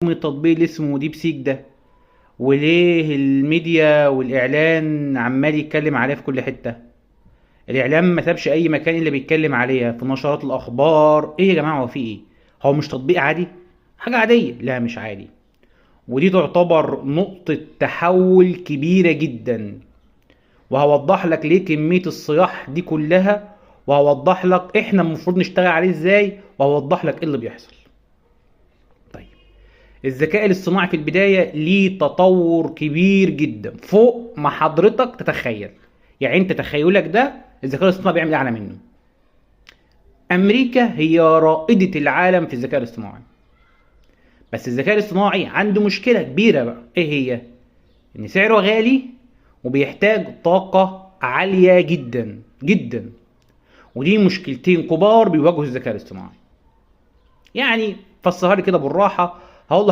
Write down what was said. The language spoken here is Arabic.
التطبيق اللي اسمه ديب سيك ده، وليه الميديا والاعلان عمال يتكلم عليه في كل حته؟ الاعلام ما سابش اي مكان الا بيتكلم عليها في نشرات الاخبار. ايه يا جماعه، هو في ايه؟ هو مش تطبيق عادي؟ حاجه عاديه؟ لا مش عادي. ودي تعتبر نقطه تحول كبيره جدا، وهوضح لك ليه كميه الصياح دي كلها، وهوضح لك احنا المفروض نشتغل عليه ازاي، وهوضح لك ايه اللي بيحصل. طيب، الذكاء الاصطناعي في البداية ليه تطور كبير جدا فوق ما حضرتك تتخيل. يعني انت تخيلك ده الذكاء الاصطناعي بيعمل اعلى منه. امريكا هي رائدة العالم في الذكاء الاصطناعي، بس الذكاء الاصطناعي عنده مشكلة كبيرة بقى. ايه هي؟ ان سعره غالي وبيحتاج طاقة عالية جدا جدا. ودي مشكلتين كبار بيواجهوا الذكاء الاصطناعي. يعني فسرها لي كده بالراحة، هقول